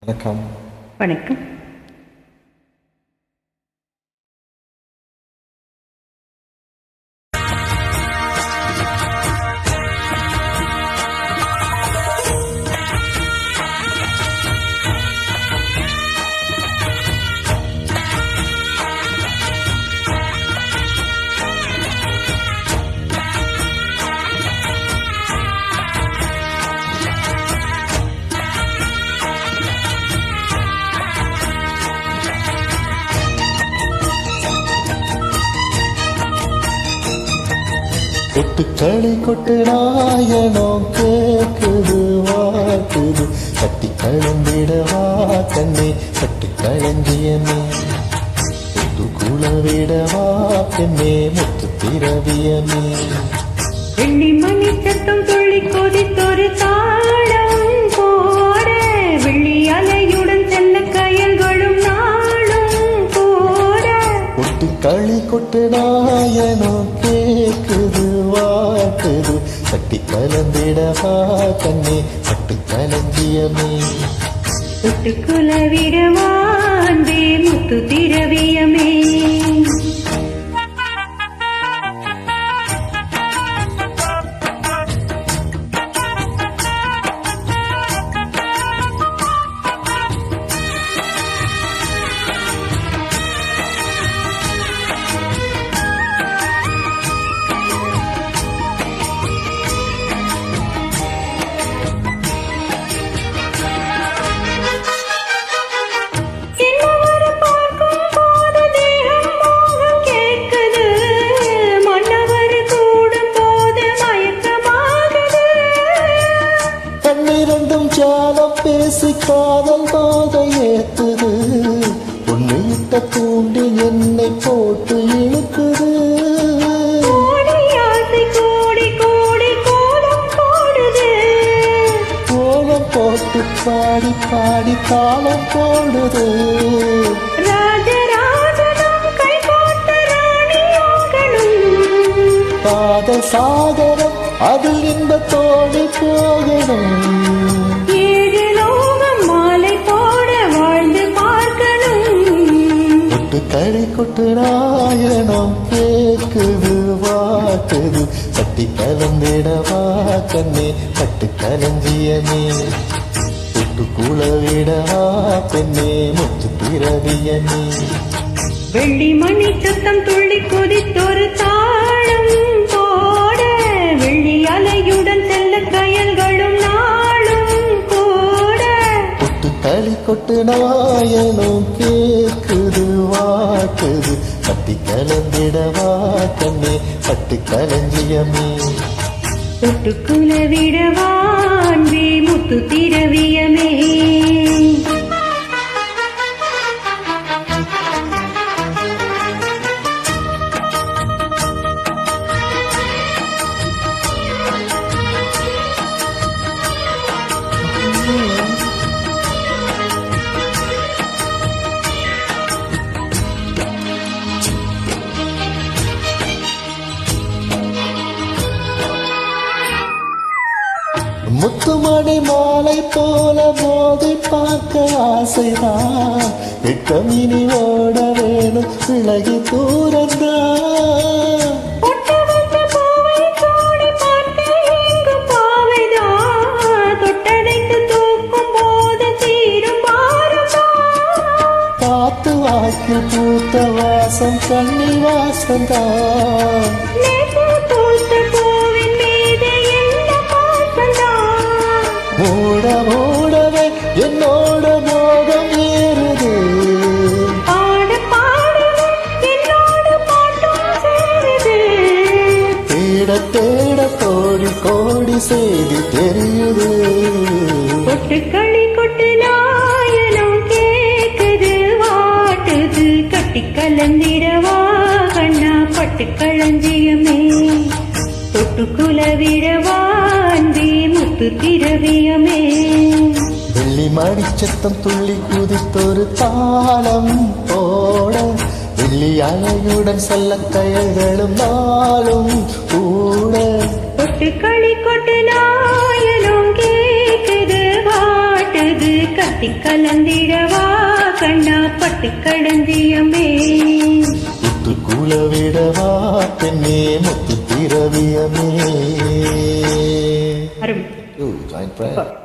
வணக்கம். வணக்கம். கொட்டுக்களை கொட்டு நாயனோ கேக்குது வாக்குது கட்டி கலந்திடவா கண்ணே கட்டு களஞ்சியமே முத்து குளவிடவா பெண்ணே முத்து திரவியமே வெள்ளி மணி சத்தம் துள்ளி கொதித்தொரு தாளம் போட வெள்ளி அலையுடன் செல்ல கயல்களும் நாளும் போட கொட்டுக்களை கொட்டு நாயனோ கேக்குது வாக்குது கட்டி கலந்திடவா கண்ணே கட்டு களஞ்சியமே முத்துக்குலவிடவா அன்பே முத்து திரவியமே ஜாலம் பேசி காதல் பாதை ஏத்துது உன்னை இட்ட தூண்டி என்னை போட்டு இழுக்குது கோலம் போட்டு பாடி பாடி காலம் போடுது காதல் சாகரம் அதில் இன்பத்தோடு போகணும் கொட்டுக்களை கொட்டு நாயனம் கேக்குது வாக்குது கட்டி கலந்திடவா கண்ணே கட்டு களஞ்சியமே தொட்டு குளவிடவா பெண்ணே முத்து திரவியமே வெள்ளி மணி சத்தம் துள்ளி கொதித்தொரு தாளம் போட வெள்ளி அலையுடன் செல்ல கயல்களும் நாளும் கூட கொட்டுக்களை கொட்டு நாயனம் கேக்குது வாக்குது கட்டி கலந்திடவா கண்ணே கட்டு களஞ்சியமே தொட்டுக்குலவிடவா அன்பே முத்து திரவியமே முத்துமணி மாலை போல மோதி பார்க்க ஆசைதான் எட்டமினி ஓட வேணும் விலகி தூரந்தான் காத்து வாக்கில் பூத்த வாசம் கண்ணி வாசந்தான் மூட மூடவே என்னோட மோகம் ஏறுது தேட தேட கோடி கோடி செய்தி தெரியுது கொட்டுக்களி கொட்டு நாயனம் கேக்குது வாட்டுது கட்டி கலந்திடவா கண்ணா பட்டு களஞ்சியமே தொட்டுக்குலவிடவா அன்பே முத்து திரவியமே வெள்ளி மணிச்சத்தம் துள்ளி குதித்தொரு தாளம் போட வெள்ளி அலையுடன் செல்ல கயல்களும் நாளும் கூட கொட்டுக்களி கொட்டு நாயனம் கேக்குது வாட்டுது கட்டி கட்டி கலந்திடவா கண்ணா பட்டு களஞ்சியமே முத்து கூலவிடவா பெண்ணே முத்து திரவியமே அருமை Joint prayer.